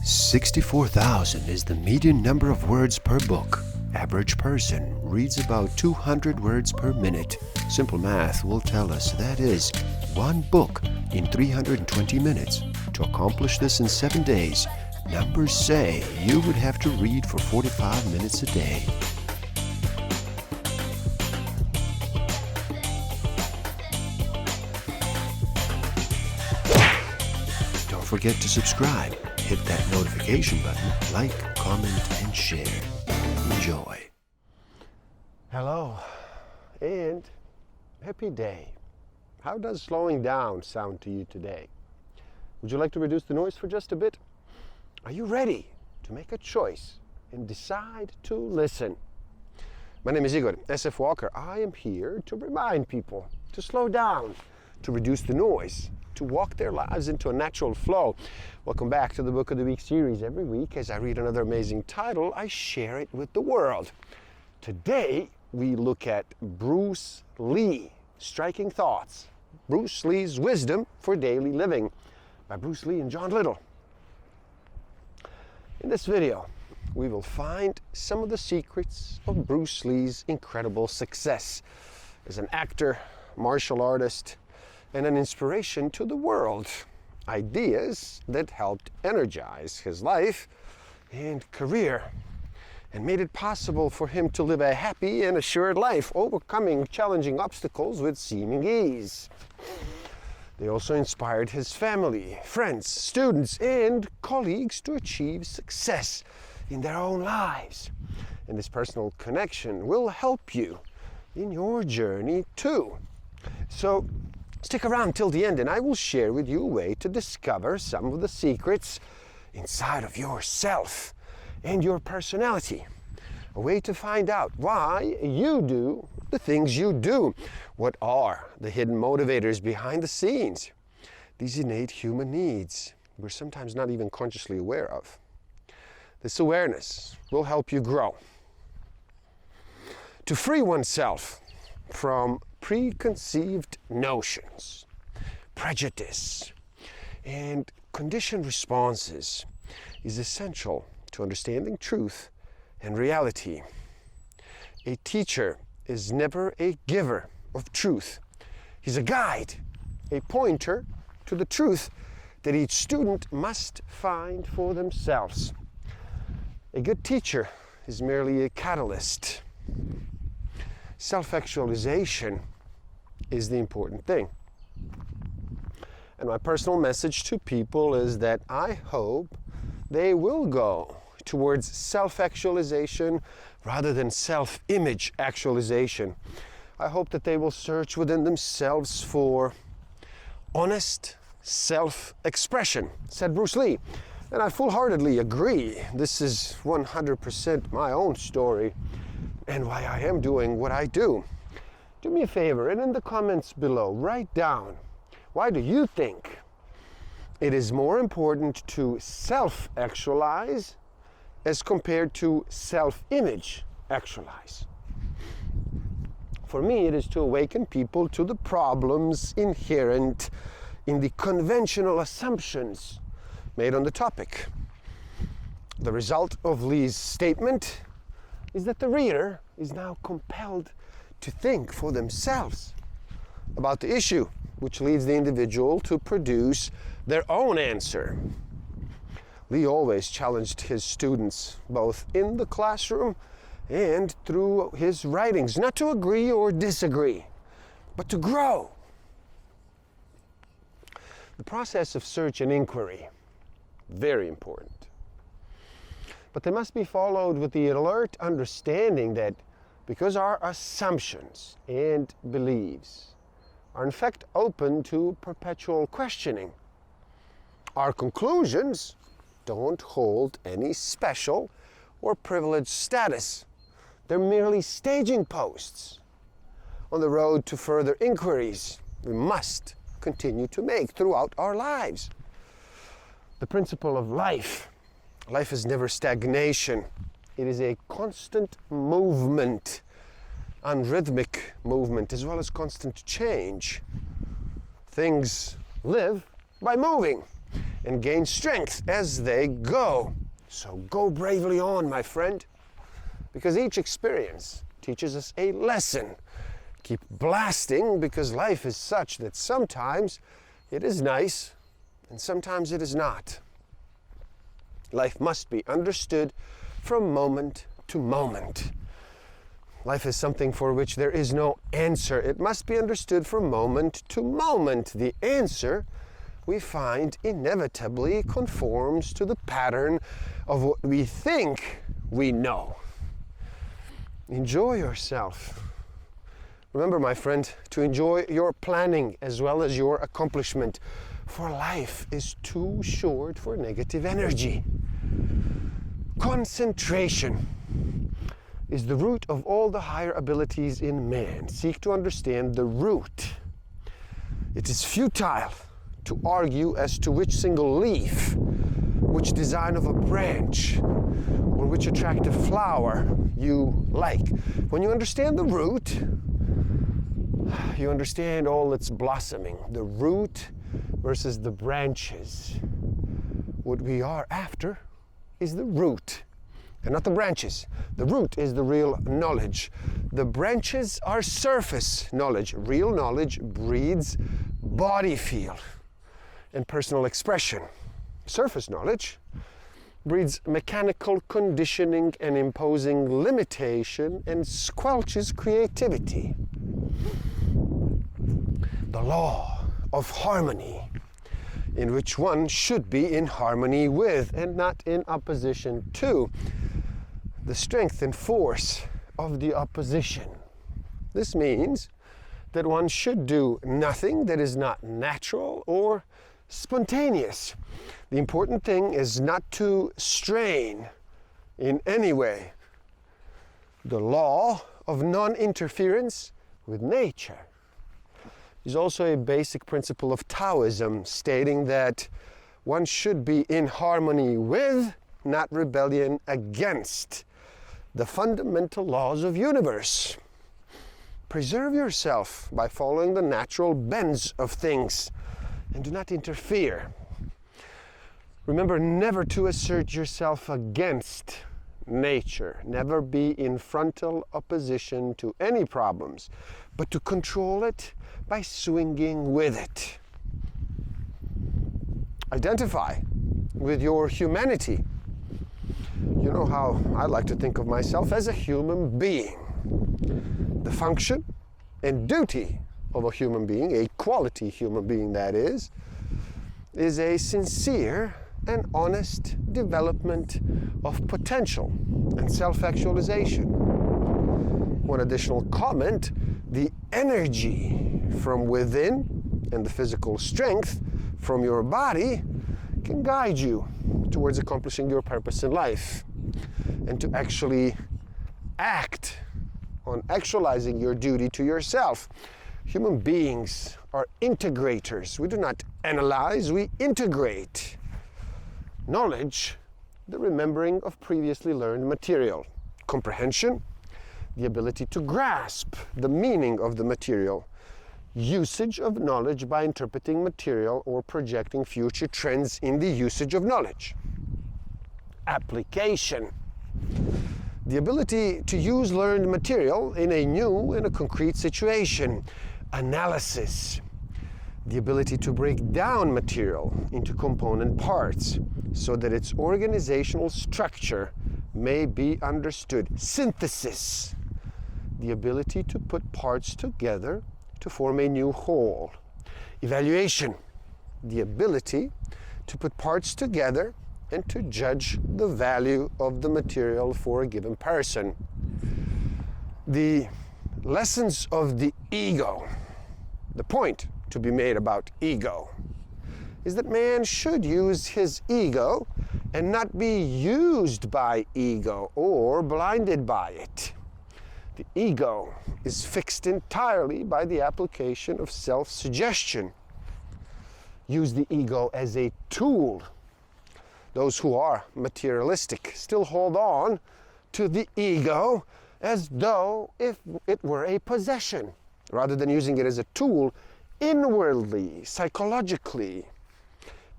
64,000 is the median number of words per book. Average person reads about 200 words per minute. Simple math will tell us that is one book in 320 minutes. To accomplish this in 7 days, numbers say you would have to read for 45 minutes a day. Don't forget to subscribe. Hit that notification button, like, comment, and share. Enjoy. Hello, and happy day. How does slowing down sound to you today? Would you like to reduce the noise for just a bit? Are you ready to make a choice and decide to listen? My name is Igor S.F. Walker. I am here to remind people to slow down, to reduce the noise, to walk their lives into a natural flow. Welcome back to the Book of the Week series. Every week, as I read another amazing title, I share it with the world. Today, we look at Bruce Lee, Striking Thoughts, Bruce Lee's Wisdom for Daily Living, by Bruce Lee and John Little. In this video, we will find some of the secrets of Bruce Lee's incredible success as an actor, martial artist, and an inspiration to the world. Ideas that helped energize his life and career and made it possible for him to live a happy and assured life, overcoming challenging obstacles with seeming ease. They also inspired his family, friends, students, and colleagues to achieve success in their own lives. And this personal connection will help you in your journey too. So stick around till the end and I will share with you a way to discover some of the secrets inside of yourself and your personality. A way to find out why you do the things you do. What are the hidden motivators behind the scenes? These innate human needs we're sometimes not even consciously aware of. This awareness will help you grow. To free oneself from preconceived notions, prejudice, and conditioned responses is essential to understanding truth and reality. A teacher is never a giver of truth. He's a guide, a pointer to the truth that each student must find for themselves. A good teacher is merely a catalyst. Self-actualization is the important thing. And my personal message to people is that I hope they will go towards self-actualization rather than self-image actualization. I hope that they will search within themselves for honest self-expression, said Bruce Lee. And I full-heartedly agree. This is 100% my own story and why I am doing what I do. Do me a favor and in the comments below, write down, why do you think it is more important to self-actualize as compared to self-image actualize? For me, it is to awaken people to the problems inherent in the conventional assumptions made on the topic. The result of Lee's statement is that the reader is now compelled to think for themselves about the issue, which leads the individual to produce their own answer. Lee always challenged his students, both in the classroom and through his writings, not to agree or disagree, but to grow. The process of search and inquiry, very important. But they must be followed with the alert understanding that because our assumptions and beliefs are in fact open to perpetual questioning, our conclusions don't hold any special or privileged status. They're merely staging posts on the road to further inquiries we must continue to make throughout our lives. The principle of life is never stagnation. It is a constant movement, unrhythmic movement, as well as constant change. Things live by moving. and gain strength as they go. So go bravely on, my friend, because each experience teaches us a lesson. Keep blasting, because life is such that sometimes it is nice and sometimes it is not. Life must be understood from moment to moment. Life is something for which there is no answer. It must be understood from moment to moment. The answer, we find, inevitably conforms to the pattern of what we think we know. Enjoy yourself. Remember, my friend, to enjoy your planning as well as your accomplishment, for life is too short for negative energy. Concentration is the root of all the higher abilities in man. Seek to understand the root. It is futile to argue as to which single leaf, which design of a branch, or which attractive flower you like. When you understand the root, you understand all its blossoming, the root versus the branches. What we are after is the root and not the branches. The root is the real knowledge. The branches are surface knowledge. Real knowledge breeds body feel and personal expression. Surface knowledge breeds mechanical conditioning and imposing limitation and squelches creativity. The law of harmony, in which one should be in harmony with and not in opposition to the strength and force of the opposition. This means that one should do nothing that is not natural or spontaneous. The important thing is not to strain in any way the law of non-interference with nature. Is also a basic principle of Taoism, stating that one should be in harmony with, not rebellion against, the fundamental laws of universe. Preserve yourself by following the natural bends of things and do not interfere. Remember never to assert yourself against nature. Never be in frontal opposition to any problems, but to control it by swinging with it. Identify with your humanity. You know how I like to think of myself as a human being. The function and duty of a human being, a quality human being that is a sincere and honest development of potential and self-actualization. One additional comment: the energy from within and the physical strength from your body can guide you towards accomplishing your purpose in life and to actually act on actualizing your duty to yourself. Human beings are integrators. We do not analyze, we integrate. Knowledge, the remembering of previously learned material. Comprehension, the ability to grasp the meaning of the material. Usage of knowledge by interpreting material or projecting future trends in the usage of knowledge. Application, the ability to use learned material in a new and a concrete situation. Analysis, the ability to break down material into component parts so that its organizational structure may be understood. Synthesis, the ability to put parts together to form a new whole. Evaluation, the ability to put parts together and to judge the value of the material for a given person. The lessons of the ego, the point to be made about ego, is that man should use his ego and not be used by ego or blinded by it. The ego is fixed entirely by the application of self-suggestion. Use the ego as a tool. Those who are materialistic still hold on to the ego as though if it were a possession, rather than using it as a tool inwardly, psychologically.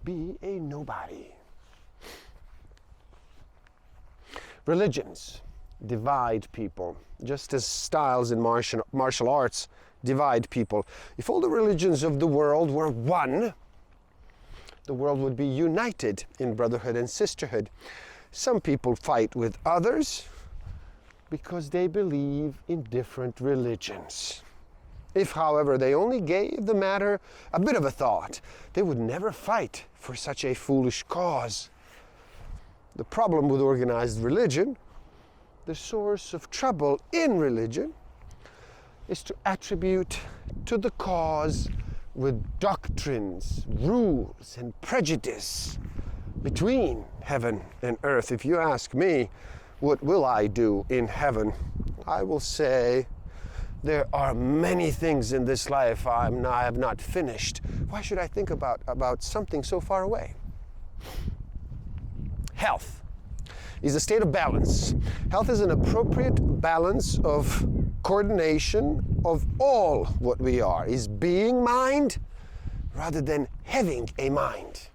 be a nobody. Religions divide people, just as styles in martial arts divide people. If all the religions of the world were one, the world would be united in brotherhood and sisterhood. Some people fight with others because they believe in different religions. If, however, they only gave the matter a bit of a thought, they would never fight for such a foolish cause. The problem with organized religion, the source of trouble in religion, is to attribute to the cause with doctrines, rules, and prejudice between heaven and earth. If you ask me, what will I do in heaven? I will say, there are many things in this life I have not finished. Why should I think about something so far away? Health is a state of balance. Health is an appropriate balance of coordination of all what we are. Is being mind rather than having a mind.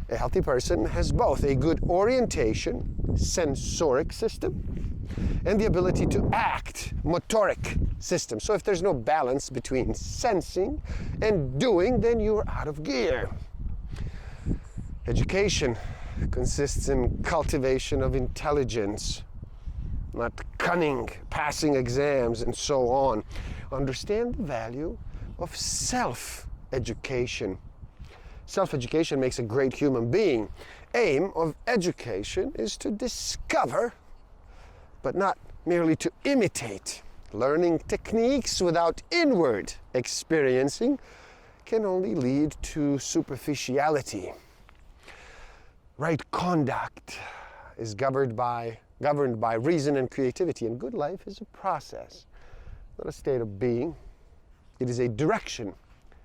A healthy person has both a good orientation, sensoric system, and the ability to act, motoric system. So if there's no balance between sensing and doing, then you're out of gear. Education consists in cultivation of intelligence, not cunning, passing exams, and so on. Understand the value of self-education. Self-education makes a great human being. Aim of education is to discover, but not merely to imitate. Learning techniques without inward experiencing can only lead to superficiality. Right conduct is governed by reason and creativity, and good life is a process, not a state of being. It is a direction,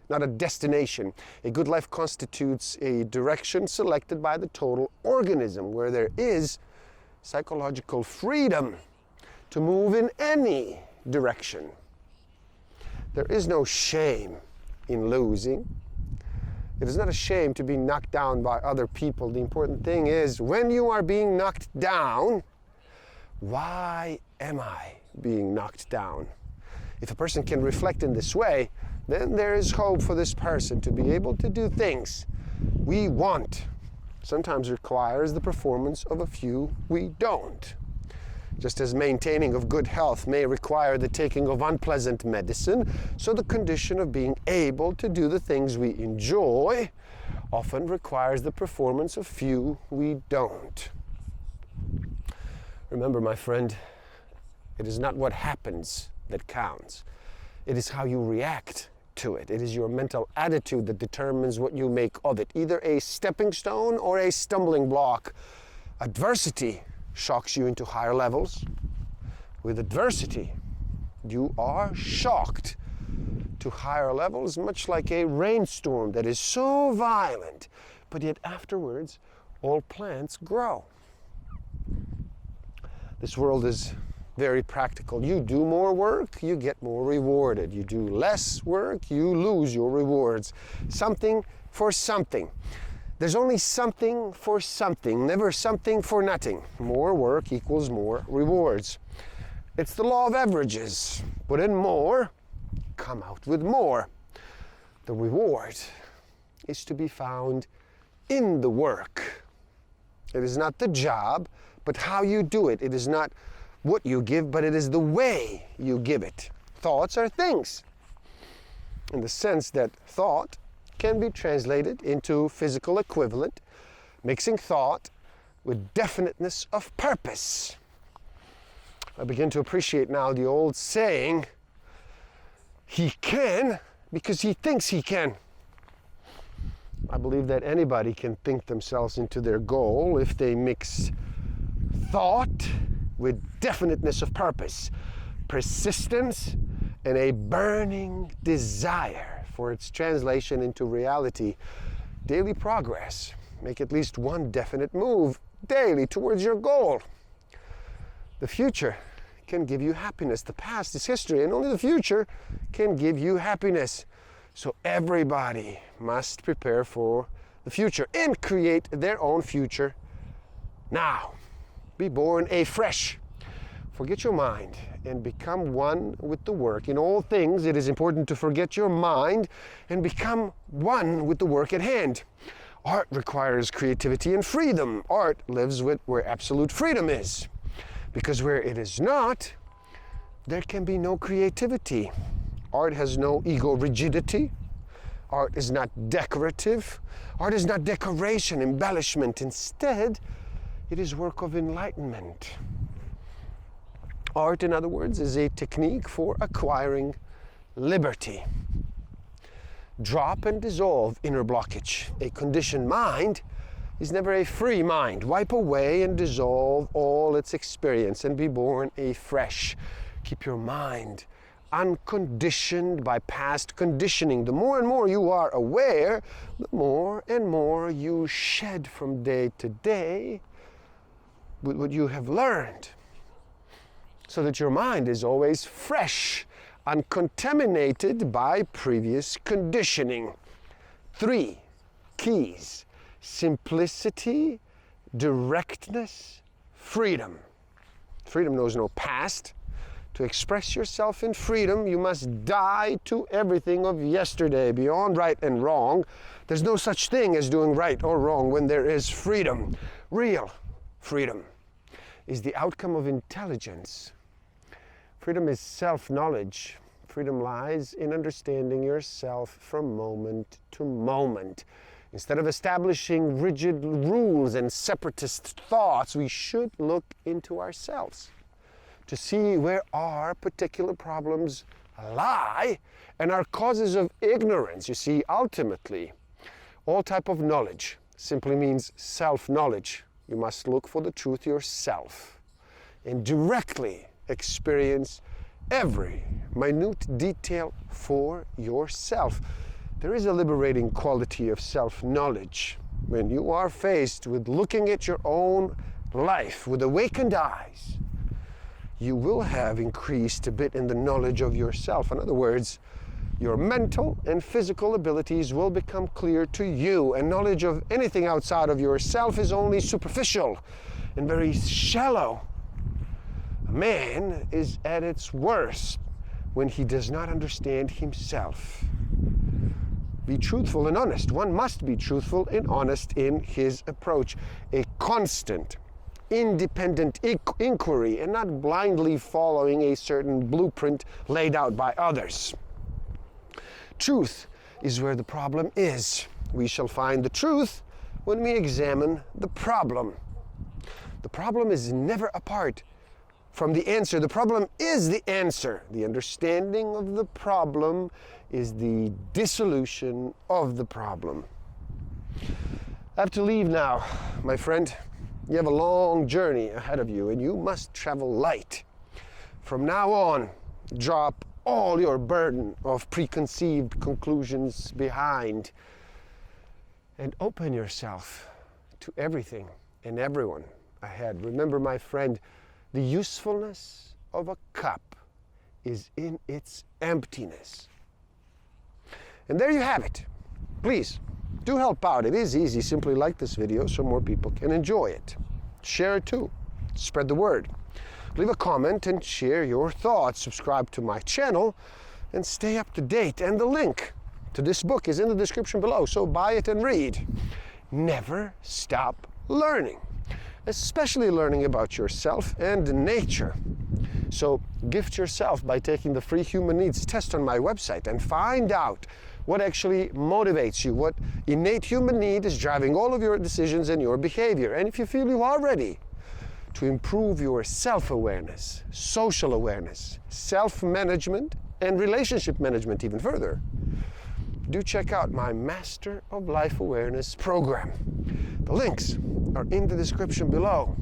not a destination. A good life constitutes a direction selected by the total organism, where there is psychological freedom to move in any direction. There is no shame in losing. It is not a shame to be knocked down by other people. The important thing is, when you are being knocked down, why am I being knocked down? If a person can reflect in this way, then there is hope for this person to be able to do things we want. Sometimes requires the performance of a few we don't. Just as maintaining of good health may require the taking of unpleasant medicine, so the condition of being able to do the things we enjoy often requires the performance of few we don't. Remember, my friend, it is not what happens that counts. It is how you react to it. It is your mental attitude that determines what you make of it, either a stepping stone or a stumbling block. Adversity shocks you into higher levels. With adversity, you are shocked to higher levels, much like a rainstorm that is so violent, but yet afterwards all plants grow. This world is very practical. You do more work, you get more rewarded. You do less work, you lose your rewards. Something for something. There's only something for something, never something for nothing. More work equals more rewards. It's the law of averages. Put in more, come out with more. The reward is to be found in the work. It is not the job, but how you do it. It is not what you give, but it is the way you give it. Thoughts are things, in the sense that thought can be translated into physical equivalent, mixing thought with definiteness of purpose. I begin to appreciate now the old saying, he can because he thinks he can. I believe that anybody can think themselves into their goal if they mix thought with definiteness of purpose, persistence, and a burning desire for its translation into reality. Daily progress. Make at least one definite move daily towards your goal. The future can give you happiness. The past is history, and only the future can give you happiness. So everybody must prepare for the future and create their own future now. Be born afresh. Forget your mind and become one with the work. In all things, it is important to forget your mind and become one with the work at hand. Art requires creativity and freedom. Art lives where absolute freedom is. Because where it is not, there can be no creativity. Art has no ego rigidity. Art is not decorative. Art is not decoration, embellishment. Instead, it is work of enlightenment. Art, in other words, is a technique for acquiring liberty. Drop and dissolve inner blockage. A conditioned mind is never a free mind. Wipe away and dissolve all its experience and be born afresh. Keep your mind unconditioned by past conditioning. The more and more you are aware, the more and more you shed from day to day with what you have learned, so that your mind is always fresh, uncontaminated by previous conditioning. 3 keys: simplicity, directness, freedom. Freedom knows no past. To express yourself in freedom, you must die to everything of yesterday, beyond right and wrong. There's no such thing as doing right or wrong when there is freedom. Real freedom is the outcome of intelligence. Freedom is self-knowledge. Freedom lies in understanding yourself from moment to moment. Instead of establishing rigid rules and separatist thoughts, we should look into ourselves to see where our particular problems lie and our causes of ignorance. You see, ultimately, all type of knowledge simply means self-knowledge. You must look for the truth yourself and directly experience every minute detail for yourself. There is a liberating quality of self-knowledge when you are faced with looking at your own life with awakened eyes. You will have increased a bit in the knowledge of yourself. In other words, your mental and physical abilities will become clear to you, and knowledge of anything outside of yourself is only superficial and very shallow. A man is at its worst when he does not understand himself. Be truthful and honest. One must be truthful and honest in his approach. A constant, independent inquiry and not blindly following a certain blueprint laid out by others. Truth is where the problem is. We shall find the truth when we examine the problem. The problem is never apart from the answer. The problem is the answer. The understanding of the problem is the dissolution of the problem. I have to leave now, my friend. You have a long journey ahead of you, and you must travel light. From now on, drop all your burden of preconceived conclusions behind and open yourself to everything and everyone ahead. Remember, my friend, the usefulness of a cup is in its emptiness. And there you have it. Please, do help out. It is easy. Simply like this video so more people can enjoy it. Share it too. Spread the word. Leave a comment and share your thoughts. Subscribe to my channel and stay up to date. And the link to this book is in the description below, so buy it and read. Never stop learning, especially learning about yourself and nature. So gift yourself by taking the free human needs test on my website and find out what actually motivates you, what innate human need is driving all of your decisions and your behavior. And if you feel you are ready to improve your self-awareness, social awareness, self-management, and relationship management even further, do check out my Master of Life Awareness program. The links are in the description below.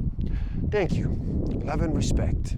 Thank you. Love and respect.